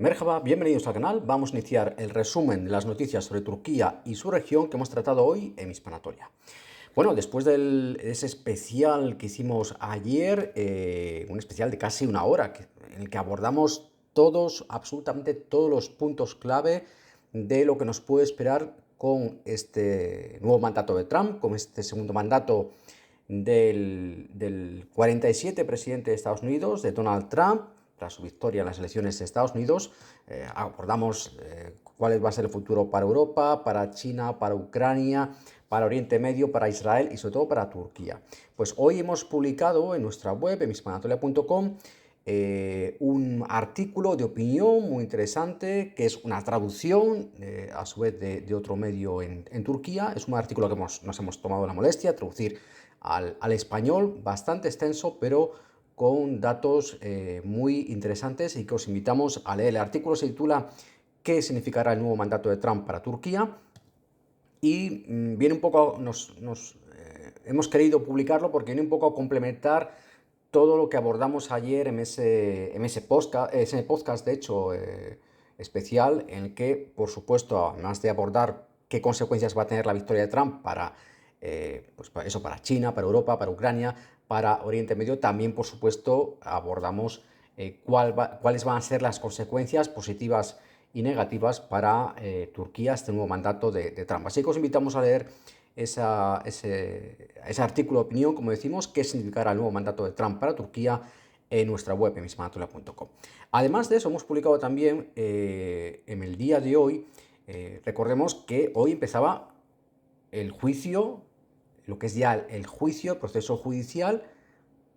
Merhaba, bienvenidos al canal. Vamos a iniciar el resumen de las noticias sobre Turquía y su región que hemos tratado hoy en Hispanatoria. Bueno, después de ese especial que hicimos ayer, un especial de casi una hora, en el que abordamos absolutamente todos los puntos clave de lo que nos puede esperar con este nuevo mandato de Trump, con este segundo mandato del 47 presidente de Estados Unidos, de Donald Trump, tras su victoria en las elecciones de Estados Unidos. Abordamos cuál va a ser el futuro para Europa, para China, para Ucrania, para Oriente Medio, para Israel y sobre todo para Turquía. Pues hoy hemos publicado en nuestra web, en hispanatoria.com, un artículo de opinión muy interesante, que es una traducción a su vez de otro medio en Turquía. Es un artículo que nos hemos tomado la molestia de traducir al español, bastante extenso, pero con datos muy interesantes y que os invitamos a leer. El artículo se titula ¿Qué significará el nuevo mandato de Trump para Turquía? Y viene un poco, hemos querido publicarlo porque viene un poco a complementar todo lo que abordamos ayer en ese podcast, de hecho, especial, en el que, por supuesto, además de abordar qué consecuencias va a tener la victoria de Trump para China, para Europa, para Ucrania, para Oriente Medio, también, por supuesto, abordamos cuáles van a ser las consecuencias positivas y negativas para Turquía, este nuevo mandato de Trump. Así que os invitamos a leer ese artículo de opinión, como decimos, qué significará el nuevo mandato de Trump para Turquía en nuestra web, en hispanatoria.com. Además de eso, hemos publicado también en el día de hoy, recordemos que hoy empezaba el juicio, lo que es ya el juicio, el proceso judicial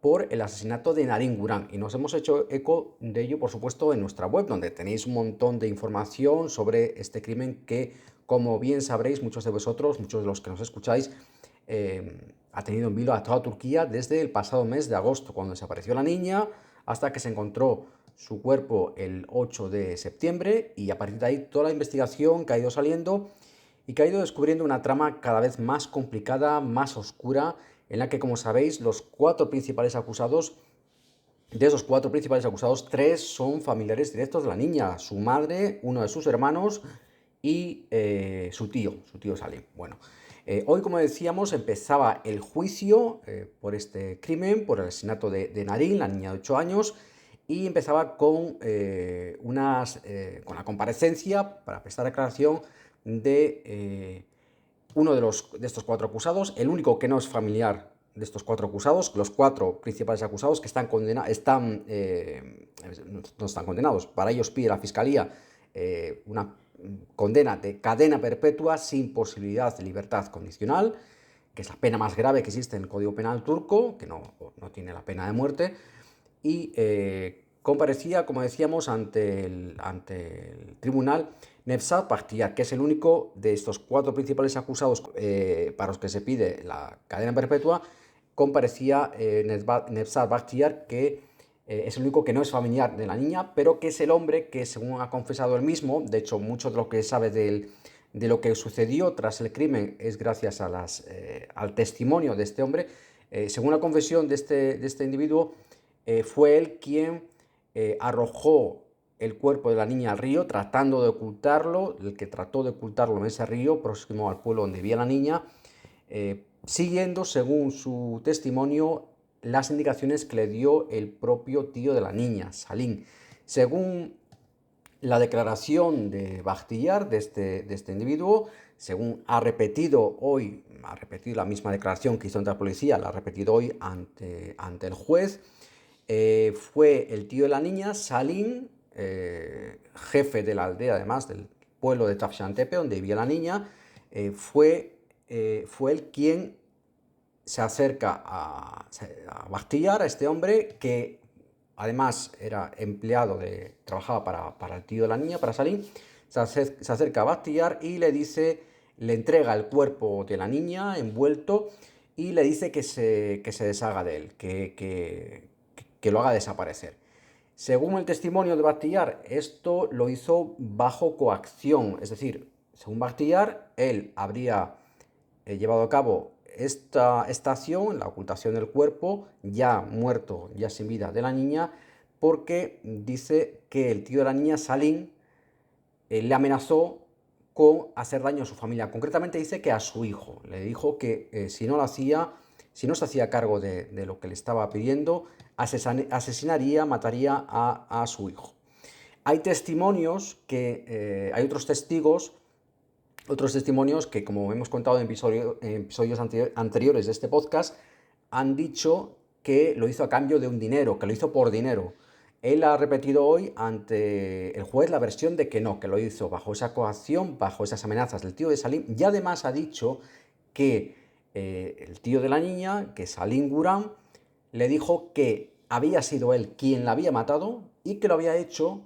por el asesinato de Narín Gurán, y nos hemos hecho eco de ello, por supuesto, en nuestra web, donde tenéis un montón de información sobre este crimen que, como bien sabréis, muchos de vosotros, muchos de los que nos escucháis, ha tenido en vilo a toda Turquía desde el pasado mes de agosto, cuando desapareció la niña, hasta que se encontró su cuerpo el 8 de septiembre, y a partir de ahí toda la investigación que ha ido saliendo y que ha ido descubriendo una trama cada vez más complicada, más oscura, en la que, como sabéis, de esos cuatro principales acusados, tres son familiares directos de la niña: su madre, uno de sus hermanos y su tío Salim. Bueno, hoy, como decíamos, empezaba el juicio por este crimen, por el asesinato de Narín, la niña de 8 años, y empezaba con la comparecencia para prestar declaración de uno de estos cuatro acusados, el único que no es familiar de estos cuatro acusados. Los cuatro principales acusados que están condenados, no están condenados. Para ellos pide la Fiscalía una condena de cadena perpetua sin posibilidad de libertad condicional, que es la pena más grave que existe en el Código Penal turco, que no tiene la pena de muerte. Y comparecía, como decíamos, ante el tribunal Nevzat Bakhtiar, que es el único de estos cuatro principales acusados para los que se pide la cadena perpetua. Comparecía Nevzat Bakhtiar, que es el único que no es familiar de la niña, pero que es el hombre que, según ha confesado él mismo, de hecho, mucho de lo que sabe de lo que sucedió tras el crimen es gracias al testimonio de este hombre. Según la confesión de este individuo, fue él quien arrojó el cuerpo de la niña al río, tratando de ocultarlo, el que trató de ocultarlo en ese río próximo al pueblo donde vivía la niña, siguiendo, según su testimonio, las indicaciones que le dio el propio tío de la niña, Salim. Según la declaración de Bakhtiar, de este individuo, según ha repetido la misma declaración que hizo ante la policía, la ha repetido hoy ante el juez, fue el tío de la niña, Salim, jefe de la aldea, además del pueblo de Tafşantepe, donde vivía la niña. Fue él quien se acerca a Bakhtiar, a este hombre, que además era trabajaba para el tío de la niña, para Salim. Se acerca a Bakhtiar y le entrega el cuerpo de la niña envuelto y le dice que se deshaga de él, que lo haga desaparecer. Según el testimonio de Bakhtiar, esto lo hizo bajo coacción, es decir, según Bakhtiar, él habría llevado a cabo esta acción, la ocultación del cuerpo, ya muerto, ya sin vida, de la niña, porque dice que el tío de la niña, Salim, le amenazó con hacer daño a su familia. Concretamente dice que a su hijo. Le dijo que si no lo hacía, si no se hacía cargo de lo que le estaba pidiendo, asesinaría, mataría a su hijo. Hay testimonios hay otros testimonios que, como hemos contado en episodios anteriores de este podcast, han dicho que lo hizo a cambio de un dinero, que lo hizo por dinero. Él ha repetido hoy ante el juez la versión de que no, que lo hizo bajo esa coacción, bajo esas amenazas del tío de Salim, y además ha dicho que el tío de la niña, que Salim Guram, le dijo que había sido él quien la había matado y que lo había hecho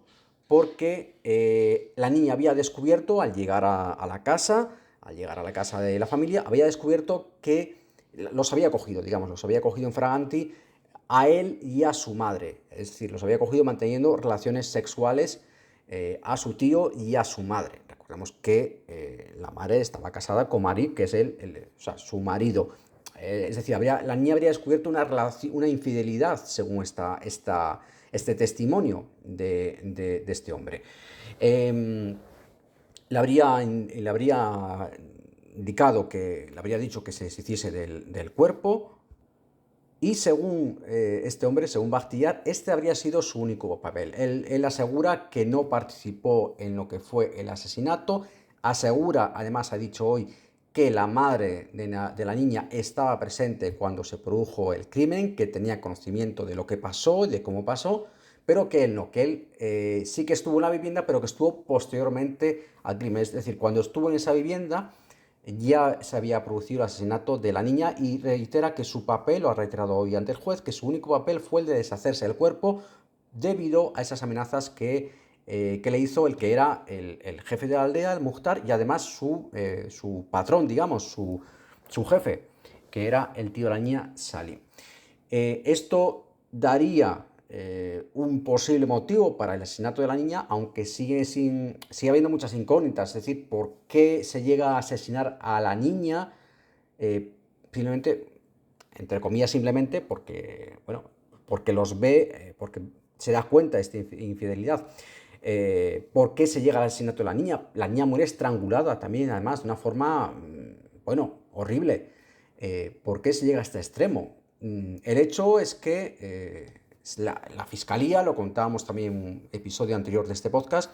porque la niña había descubierto al llegar a la casa, de la familia, había descubierto que los había cogido, digamos, los había cogido en fraganti a él y a su madre. Es decir, los había cogido manteniendo relaciones sexuales a su tío y a su madre. Recordemos que la madre estaba casada con Marib, que es su marido. Es decir, la niña habría descubierto una infidelidad, según este testimonio de este hombre. Le habría le habría dicho que se deshiciese del cuerpo. Y según este hombre, según Bakhtiar, este habría sido su único papel. Él asegura que no participó en lo que fue el asesinato. Asegura, además ha dicho hoy, que la madre de la niña estaba presente cuando se produjo el crimen, que tenía conocimiento de lo que pasó, de cómo pasó, pero que él no, que él sí que estuvo en la vivienda, pero que estuvo posteriormente al crimen. Es decir, cuando estuvo en esa vivienda ya se había producido el asesinato de la niña y reitera que su papel, lo ha reiterado hoy ante el juez, que su único papel fue el de deshacerse del cuerpo debido a esas amenazas que le hizo el que era el jefe de la aldea, el Mukhtar, y además su patrón, digamos, su jefe, que era el tío de la niña, Salim. Esto daría un posible motivo para el asesinato de la niña, aunque sigue habiendo muchas incógnitas. Es decir, ¿por qué se llega a asesinar a la niña? Simplemente, entre comillas, simplemente porque los ve, porque se da cuenta de esta infidelidad. ¿Por qué se llega al asesinato de la niña? La niña muere estrangulada también, además, de una forma, horrible. ¿Por qué se llega a este extremo? El hecho es que la Fiscalía, lo contábamos también en un episodio anterior de este podcast,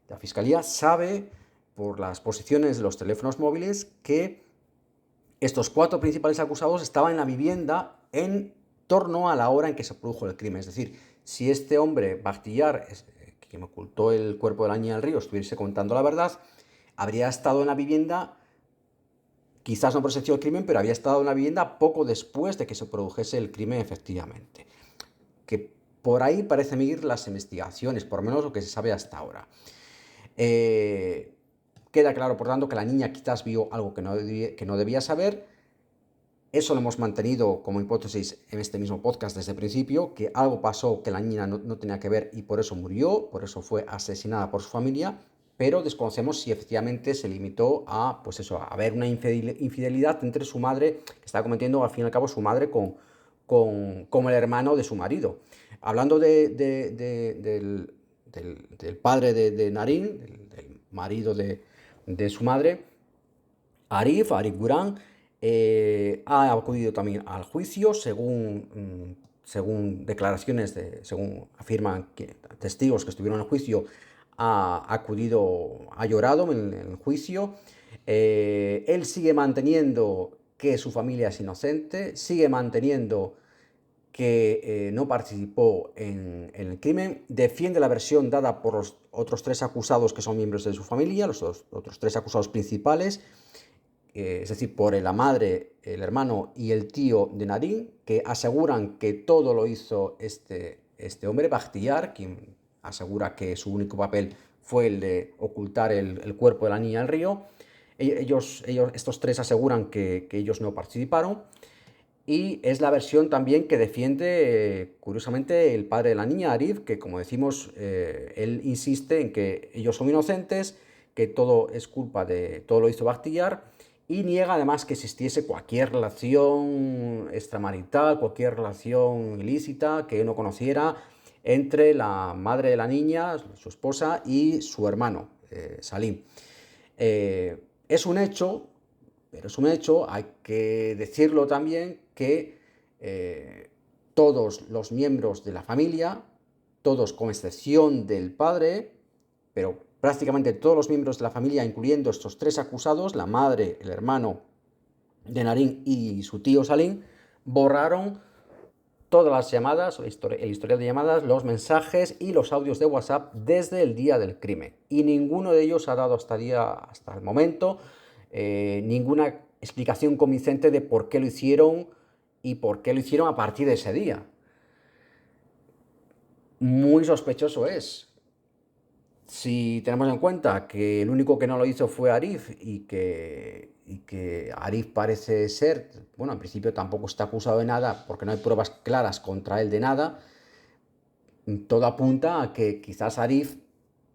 la Fiscalía sabe por las posiciones de los teléfonos móviles que estos 4 principales acusados estaban en la vivienda en torno a la hora en que se produjo el crimen. Es decir, si este hombre, Bakhtiar, que me ocultó el cuerpo de la niña del río, estuviese contando la verdad, habría estado en la vivienda, quizás no presenció el crimen, pero había estado en la vivienda poco después de que se produjese el crimen efectivamente. Que por ahí parecen ir las investigaciones, por lo menos lo que se sabe hasta ahora. Queda claro, por tanto, que la niña quizás vio algo que no debía saber. Eso lo hemos mantenido como hipótesis en este mismo podcast desde el principio, que algo pasó que la niña no tenía que ver y por eso murió, por eso fue asesinada por su familia, pero desconocemos si efectivamente se limitó a ver una infidelidad entre su madre, que estaba cometiendo al fin y al cabo su madre con el hermano de su marido. Hablando del padre de Narín, del marido de su madre, Arif Guran, ha acudido también al juicio, según declaraciones, según afirman testigos que estuvieron en el juicio, ha llorado en el juicio. Él sigue manteniendo que su familia es inocente, sigue manteniendo que no participó en el crimen, defiende la versión dada por los otros 3 acusados que son miembros de su familia, los otros 3 acusados principales, es decir, por la madre, el hermano y el tío de Narín, que aseguran que todo lo hizo este hombre, Bakhtiar, quien asegura que su único papel fue el de ocultar el cuerpo de la niña al río. Estos 3 aseguran que ellos no participaron. Y es la versión también que defiende, curiosamente, el padre de la niña, Arif, que como decimos, él insiste en que ellos son inocentes, que todo es culpa todo lo hizo Bakhtiar, y niega además que existiese cualquier relación extramarital, cualquier relación ilícita que no conociera. entre la madre de la niña, su esposa, y su hermano, Salim. Es un hecho, pero es un hecho, hay que decirlo también, que todos los miembros de la familia, todos con excepción del padre, pero prácticamente todos los miembros de la familia, incluyendo estos tres acusados, la madre, el hermano de Nariñ y su tío Salim, borraron todas las llamadas, el historial de llamadas, los mensajes y los audios de WhatsApp desde el día del crimen. Y ninguno de ellos ha dado hasta el momento ninguna explicación convincente de por qué lo hicieron y por qué lo hicieron a partir de ese día. Muy sospechoso es. Si tenemos en cuenta que el único que no lo hizo fue Arif y que Arif parece ser, bueno, en principio tampoco está acusado de nada porque no hay pruebas claras contra él de nada, todo apunta a que quizás Arif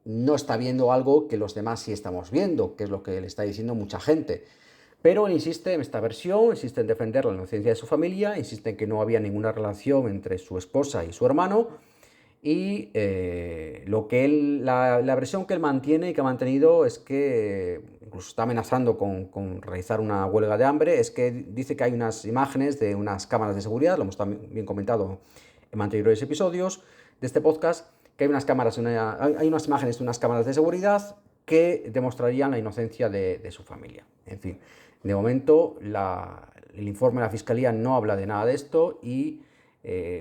no está viendo algo que los demás sí estamos viendo, que es lo que le está diciendo mucha gente. Pero él insiste en esta versión, insiste en defender la inocencia de su familia, insiste en que no había ninguna relación entre su esposa y su hermano. Y la versión que él mantiene y que ha mantenido es que, incluso está amenazando con realizar una huelga de hambre, es que dice que hay unas imágenes de unas cámaras de seguridad, lo hemos también comentado en anteriores episodios de este podcast, que hay unas imágenes de unas cámaras de seguridad que demostrarían la inocencia de su familia. En fin, de momento el informe de la Fiscalía no habla de nada de esto y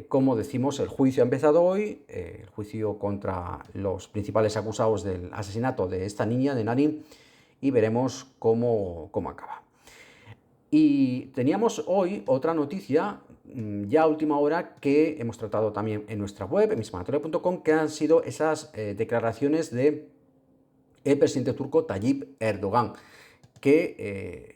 como decimos, el juicio ha empezado hoy, el juicio contra los principales acusados del asesinato de esta niña, de Nariñ, y veremos cómo acaba. Y teníamos hoy otra noticia, ya a última hora, que hemos tratado también en nuestra web, en mismanatoria.com, que han sido esas declaraciones del presidente turco Tayyip Erdogan, que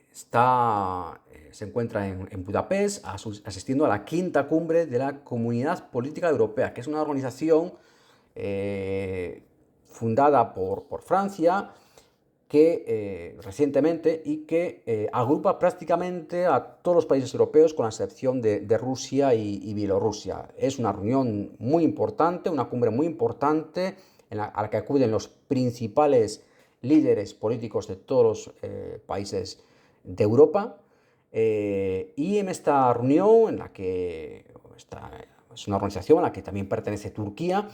se encuentra en Budapest asistiendo a la quinta cumbre de la Comunidad Política Europea, que es una organización fundada por Francia recientemente y que agrupa prácticamente a todos los países europeos con la excepción de Rusia y Bielorrusia. Es una reunión muy importante, una cumbre muy importante a la que acuden los principales líderes políticos de todos los países de Europa. Y en esta reunión, es una organización a la que también pertenece Turquía,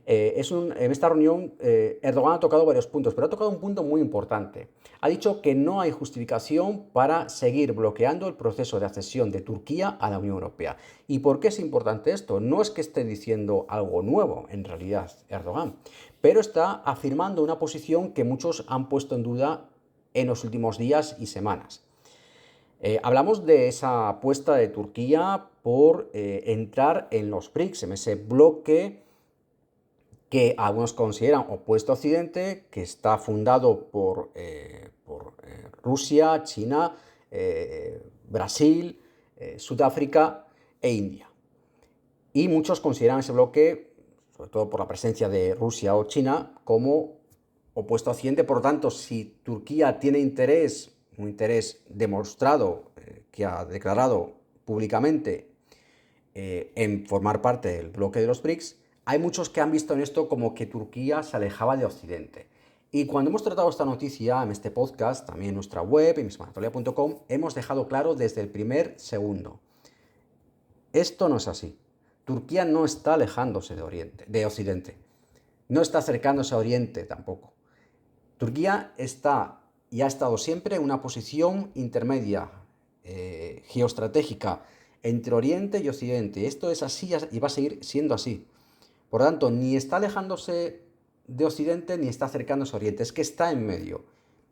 en esta reunión Erdogan ha tocado varios puntos, pero ha tocado un punto muy importante. Ha dicho que no hay justificación para seguir bloqueando el proceso de accesión de Turquía a la Unión Europea. ¿Y por qué es importante esto? No es que esté diciendo algo nuevo, en realidad, Erdogan, pero está afirmando una posición que muchos han puesto en duda en los últimos días y semanas. Hablamos de esa apuesta de Turquía por entrar en los BRICS, en ese bloque que algunos consideran opuesto a Occidente, que está fundado por Rusia, China, Brasil, Sudáfrica e India. Y muchos consideran ese bloque, sobre todo por la presencia de Rusia o China, como opuesto a Occidente. Por lo tanto, si Turquía tiene un interés demostrado, que ha declarado públicamente, en formar parte del bloque de los BRICS, hay muchos que han visto en esto como que Turquía se alejaba de Occidente. Y cuando hemos tratado esta noticia en este podcast, también en nuestra web, en mismanatoria.com, hemos dejado claro desde el primer segundo: esto no es así. Turquía no está alejándose de Occidente. No está acercándose a Oriente tampoco. Turquía está y ha estado siempre en una posición intermedia, geoestratégica, entre Oriente y Occidente. Esto es así y va a seguir siendo así. Por lo tanto, ni está alejándose de Occidente ni está acercándose a Oriente. Es que está en medio.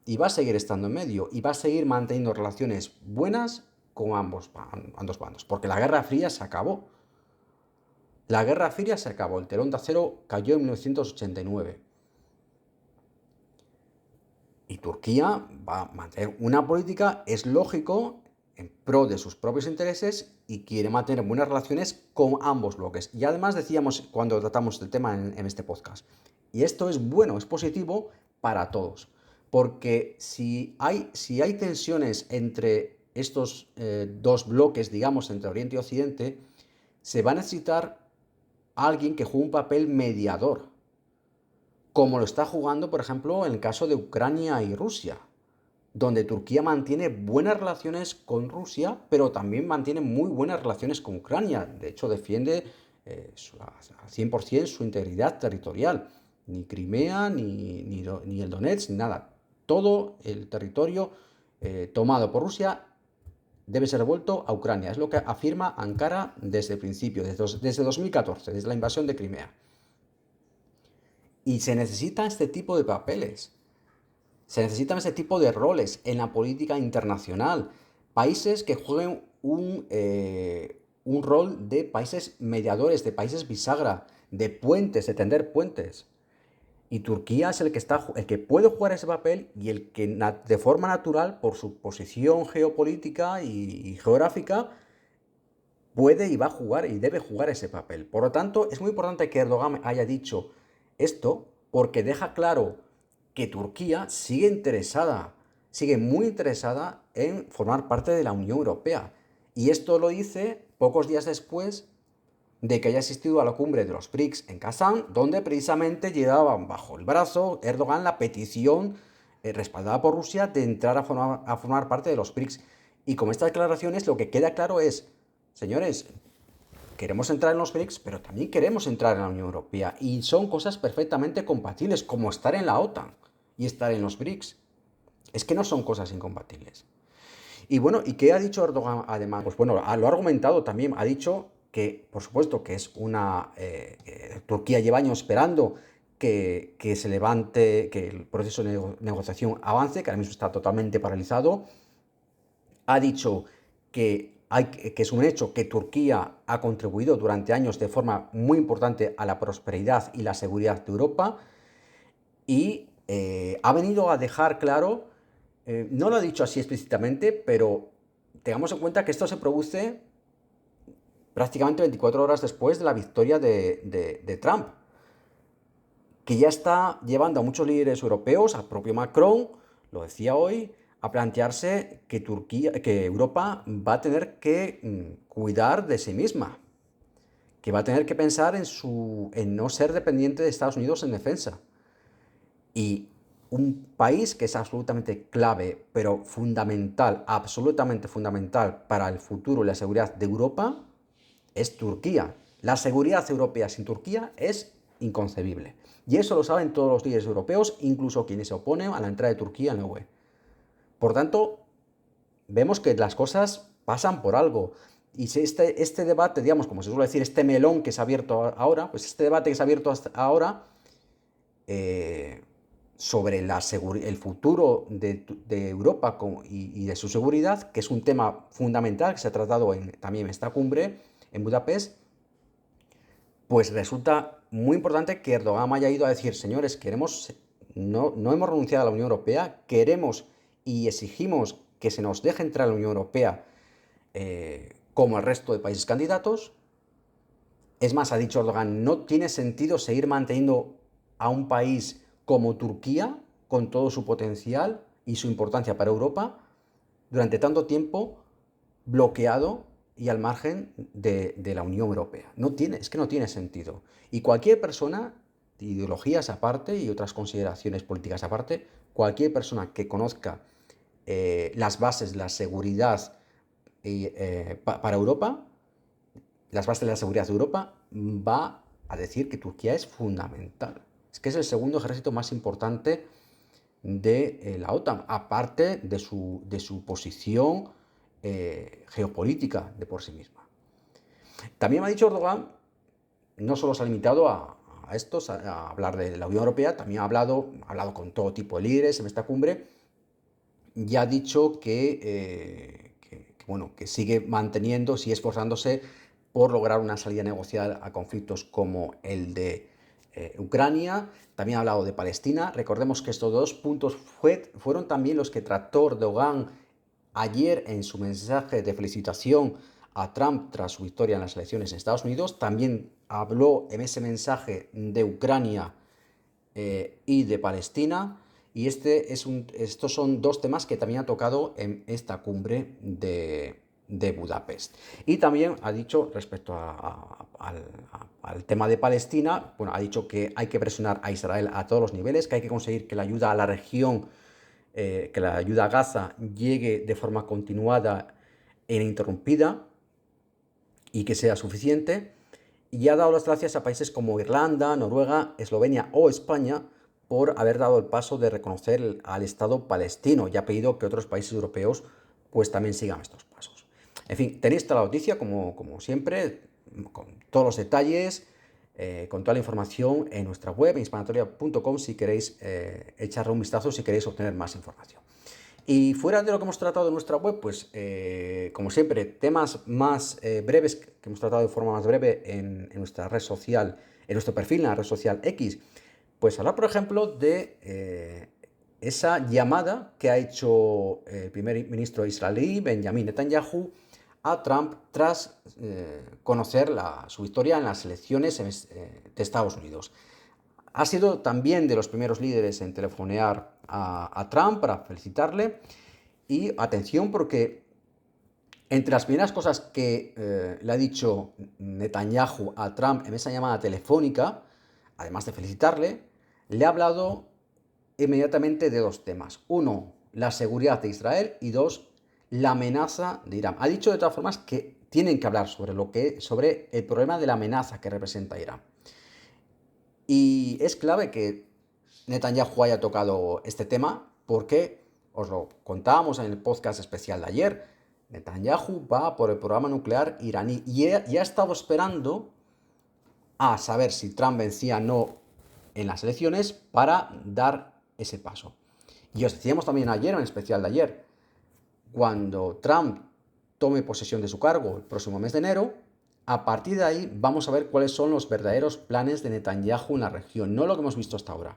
Y va a seguir estando en medio. Y va a seguir manteniendo relaciones buenas con ambos bandos. Porque la Guerra Fría se acabó. La Guerra Fría se acabó. El telón de acero cayó en 1989. Y Turquía va a mantener una política, es lógico, en pro de sus propios intereses y quiere mantener buenas relaciones con ambos bloques. Y además decíamos cuando tratamos del tema en este podcast, y esto es bueno, es positivo para todos, porque si hay tensiones entre estos dos bloques, digamos, entre Oriente y Occidente, se va a necesitar alguien que juegue un papel mediador, como lo está jugando, por ejemplo, en el caso de Ucrania y Rusia, donde Turquía mantiene buenas relaciones con Rusia, pero también mantiene muy buenas relaciones con Ucrania. De hecho, defiende al 100% su integridad territorial. Ni Crimea, ni el Donetsk, ni nada. Todo el territorio tomado por Rusia debe ser devuelto a Ucrania. Es lo que afirma Ankara desde el principio, desde 2014, desde la invasión de Crimea. Y se necesita este tipo de papeles. Se necesitan ese tipo de roles en la política internacional. Países que jueguen un rol de países mediadores, de países bisagra, de puentes, de tender puentes. Y Turquía es el que puede jugar ese papel y el que de forma natural, por su posición geopolítica y geográfica, puede y va a jugar y debe jugar ese papel. Por lo tanto, es muy importante que Erdogan haya dicho esto porque deja claro que Turquía sigue muy interesada en formar parte de la Unión Europea. Y esto lo dice pocos días después de que haya asistido a la cumbre de los BRICS en Kazán, donde precisamente llevaban bajo el brazo Erdogan la petición respaldada por Rusia de entrar a formar parte de los BRICS. Y con estas declaraciones lo que queda claro es, señores, queremos entrar en los BRICS, pero también queremos entrar en la Unión Europea. Y son cosas perfectamente compatibles, como estar en la OTAN y estar en los BRICS. Es que no son cosas incompatibles. Y bueno, ¿y qué ha dicho Erdogan además? Pues bueno, lo ha argumentado también, ha dicho que, por supuesto, que es Turquía lleva años esperando que se levante, que el proceso de negociación avance, que ahora mismo está totalmente paralizado. Ha dicho que es un hecho que Turquía ha contribuido durante años de forma muy importante a la prosperidad y la seguridad de Europa y ha venido a dejar claro, no lo ha dicho así explícitamente, pero tengamos en cuenta que esto se produce prácticamente 24 horas después de la victoria de Trump, que ya está llevando a muchos líderes europeos, al propio Macron, lo decía hoy, a plantearse que Europa va a tener que cuidar de sí misma, que va a tener que pensar en no ser dependiente de Estados Unidos en defensa. Y un país que es absolutamente clave, pero fundamental, absolutamente fundamental para el futuro y la seguridad de Europa, es Turquía. La seguridad europea sin Turquía es inconcebible. Y eso lo saben todos los líderes europeos, incluso quienes se oponen a la entrada de Turquía en la UE. Por tanto, vemos que las cosas pasan por algo. Y si este debate, digamos, como se suele decir, este melón que se ha abierto ahora, pues este debate que se ha abierto hasta ahora sobre el futuro de Europa y de su seguridad, que es un tema fundamental que se ha tratado también en esta cumbre en Budapest, pues resulta muy importante que Erdogan haya ido a decir, señores, no hemos renunciado a la Unión Europea, queremos y exigimos que se nos deje entrar a la Unión Europea como el resto de países candidatos. Es más, ha dicho Erdogan, no tiene sentido seguir manteniendo a un país como Turquía, con todo su potencial y su importancia para Europa, durante tanto tiempo bloqueado y al margen de la Unión Europea. Es que no tiene sentido. Y cualquier persona, ideologías aparte y otras consideraciones políticas aparte, cualquier persona que conozca las bases de la seguridad para Europa, las bases de la seguridad de Europa, va a decir que Turquía es fundamental. Es que es el segundo ejército más importante de la OTAN, aparte de su posición geopolítica de por sí misma. También me ha dicho Erdogan, no solo se ha limitado a hablar de la Unión Europea, también ha hablado con todo tipo de líderes en esta cumbre y ha dicho que sigue manteniendo, sigue esforzándose por lograr una salida negociada a conflictos como el de Ucrania. También ha hablado de Palestina. Recordemos que estos dos puntos fueron también los que trató Erdogan ayer en su mensaje de felicitación a Trump tras su victoria en las elecciones en Estados Unidos. También habló en ese mensaje de Ucrania y de Palestina. Y estos son dos temas que también ha tocado en esta cumbre de Budapest. Y también ha dicho respecto al al tema de Palestina, bueno, ha dicho que hay que presionar a Israel a todos los niveles, que hay que conseguir que la ayuda a la región, que la ayuda a Gaza llegue de forma continuada e ininterrumpida y que sea suficiente. Y ha dado las gracias a países como Irlanda, Noruega, Eslovenia o España por haber dado el paso de reconocer al Estado palestino, y ha pedido que otros países europeos pues también sigan estos pasos. En fin, tenéis toda la noticia como siempre, con todos los detalles, con toda la información en nuestra web, en hispanatoria.com, si queréis echarle un vistazo, si queréis obtener más información. Y fuera de lo que hemos tratado en nuestra web, pues como siempre, temas más breves que hemos tratado de forma más breve en nuestra red social, en nuestro perfil en la red social X, pues hablar, por ejemplo, de esa llamada que ha hecho el primer ministro israelí, Benjamin Netanyahu, a Trump tras conocer su victoria en las elecciones de Estados Unidos. Ha sido también de los primeros líderes en telefonear a Trump para felicitarle. Y atención, porque entre las primeras cosas que le ha dicho Netanyahu a Trump en esa llamada telefónica, además de felicitarle, le ha hablado inmediatamente de dos temas. Uno, la seguridad de Israel, y dos, la amenaza de Irán. Ha dicho de todas formas que tienen que hablar sobre el problema de la amenaza que representa Irán. Y es clave que Netanyahu haya tocado este tema porque, os lo contábamos en el podcast especial de ayer, Netanyahu va por el programa nuclear iraní y ha estado esperando a saber si Trump vencía o no en las elecciones para dar ese paso. Y os decíamos también ayer, en el especial de ayer, cuando Trump tome posesión de su cargo el próximo mes de enero, a partir de ahí vamos a ver cuáles son los verdaderos planes de Netanyahu en la región, no lo que hemos visto hasta ahora.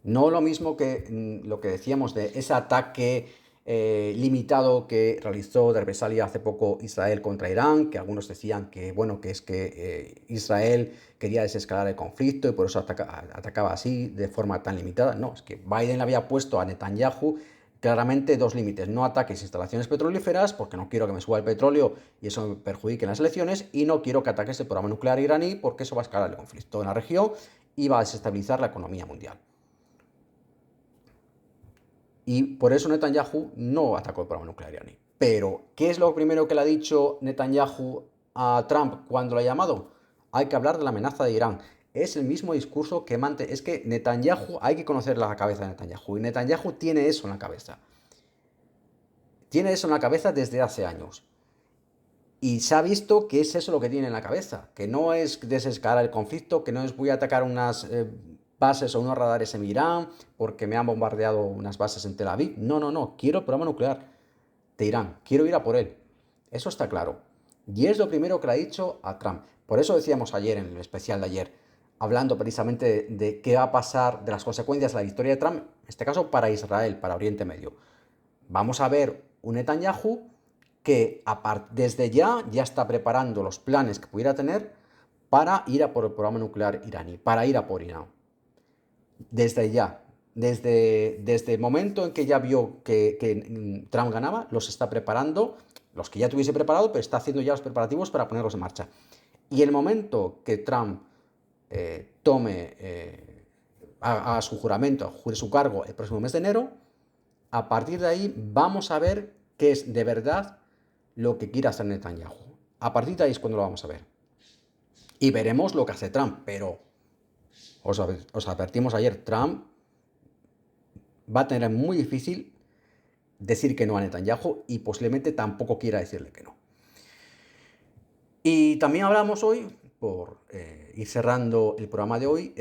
No lo mismo que lo que decíamos de ese ataque limitado que realizó de represalia hace poco Israel contra Irán, que algunos decían que, bueno, que es que Israel quería desescalar el conflicto y por eso atacaba así de forma tan limitada. No, es que Biden le había puesto a Netanyahu claramente dos límites: no ataques instalaciones petrolíferas porque no quiero que me suba el petróleo y eso me perjudique en las elecciones, y no quiero que ataques el programa nuclear iraní porque eso va a escalar el conflicto en la región y va a desestabilizar la economía mundial. Y por eso Netanyahu no atacó el programa nuclear iraní. Pero, ¿qué es lo primero que le ha dicho Netanyahu a Trump cuando lo ha llamado? Hay que hablar de la amenaza de Irán. Es el mismo discurso que es que Netanyahu, hay que conocer la cabeza de Netanyahu, y Netanyahu tiene eso en la cabeza. Tiene eso en la cabeza desde hace años. Y se ha visto que es eso lo que tiene en la cabeza, que no es desescalar el conflicto, que no es voy a atacar unas bases o unos radares en Irán porque me han bombardeado unas bases en Tel Aviv. No, quiero el programa nuclear de Irán, quiero ir a por él. Eso está claro. Y es lo primero que le ha dicho a Trump. Por eso decíamos ayer, en el especial de ayer, hablando precisamente de qué va a pasar, de las consecuencias de la victoria de Trump, en este caso para Israel, para Oriente Medio. Vamos a ver un Netanyahu que desde ya está preparando los planes que pudiera tener para ir a por el programa nuclear iraní, para ir a por Irán. Desde ya, desde el momento en que ya vio que Trump ganaba, los está preparando, los que ya tuviese preparado, pero está haciendo ya los preparativos para ponerlos en marcha. Y el momento que Trump haga su juramento, jure su cargo el próximo mes de enero, a partir de ahí vamos a ver qué es de verdad lo que quiere hacer Netanyahu. A partir de ahí es cuando lo vamos a ver. Y veremos lo que hace Trump, pero os advertimos ayer, Trump va a tener muy difícil decir que no a Netanyahu y posiblemente tampoco quiera decirle que no. Y también hablamos hoy, por ir cerrando el programa de hoy,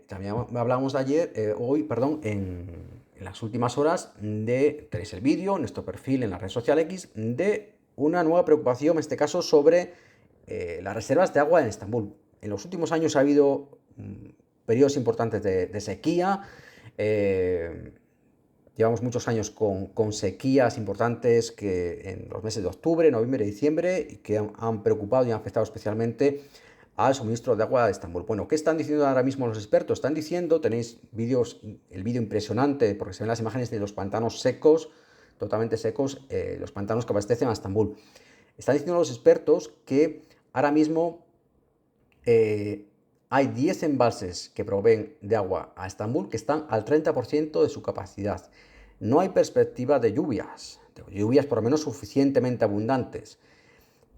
también hablamos en las últimas horas tenéis el vídeo en nuestro perfil en la red social X, de una nueva preocupación, en este caso sobre las reservas de agua en Estambul. En los últimos años ha habido periodos importantes de sequía. Llevamos muchos años con sequías importantes que en los meses de octubre, noviembre y diciembre, que han preocupado y han afectado especialmente al suministro de agua de Estambul. Bueno, ¿qué están diciendo ahora mismo los expertos? Están diciendo, tenéis el vídeo impresionante, porque se ven las imágenes de los pantanos secos, totalmente secos, los pantanos que abastecen a Estambul. Están diciendo los expertos que ahora mismo hay 10 embalses que proveen de agua a Estambul que están al 30% de su capacidad. No hay perspectiva de lluvias por lo menos suficientemente abundantes.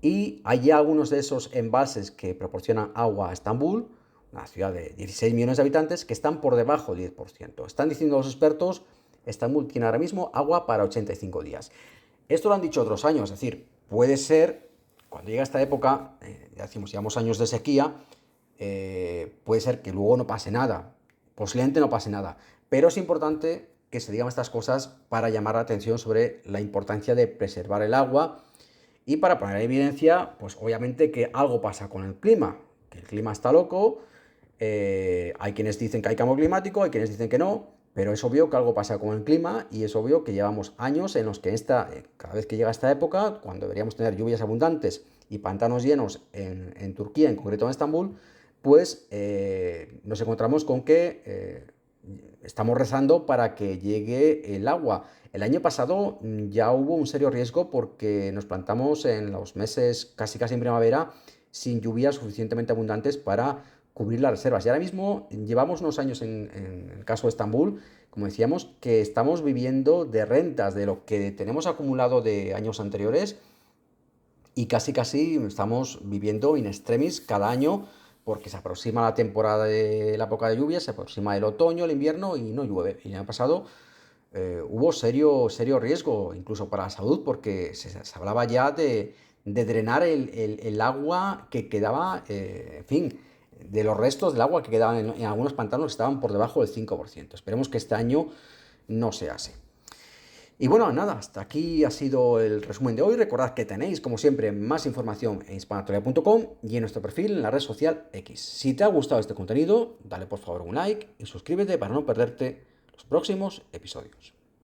Y hay ya algunos de esos embalses que proporcionan agua a Estambul, una ciudad de 16 millones de habitantes, que están por debajo del 10%. Están diciendo los expertos, Estambul tiene ahora mismo agua para 85 días. Esto lo han dicho otros años, es decir, puede ser, cuando llega esta época, ya decimos, llevamos años de sequía, puede ser que luego no pase nada, posiblemente no pase nada, pero es importante que se digan estas cosas para llamar la atención sobre la importancia de preservar el agua y para poner en evidencia, pues obviamente que algo pasa con el clima, que el clima está loco, hay quienes dicen que hay cambio climático, hay quienes dicen que no, pero es obvio que algo pasa con el clima y es obvio que llevamos años en los que cada vez que llega esta época, cuando deberíamos tener lluvias abundantes y pantanos llenos en Turquía, en concreto en Estambul, pues nos encontramos con que estamos rezando para que llegue el agua. El año pasado ya hubo un serio riesgo porque nos plantamos en los meses casi en primavera sin lluvias suficientemente abundantes para cubrir las reservas. Y ahora mismo llevamos unos años en el caso de Estambul, como decíamos, que estamos viviendo de rentas de lo que tenemos acumulado de años anteriores y casi estamos viviendo in extremis cada año porque se aproxima la temporada de la época de lluvia, se aproxima el otoño, el invierno y no llueve. Y el año pasado hubo serio riesgo, incluso para la salud, porque se hablaba ya de drenar el agua que quedaba, en fin, de los restos del agua que quedaban en algunos pantanos que estaban por debajo del 5%. Esperemos que este año no sea así. Y bueno, nada, hasta aquí ha sido el resumen de hoy. Recordad que tenéis, como siempre, más información en hispanatoria.com y en nuestro perfil en la red social X. Si te ha gustado este contenido, dale por favor un like y suscríbete para no perderte los próximos episodios.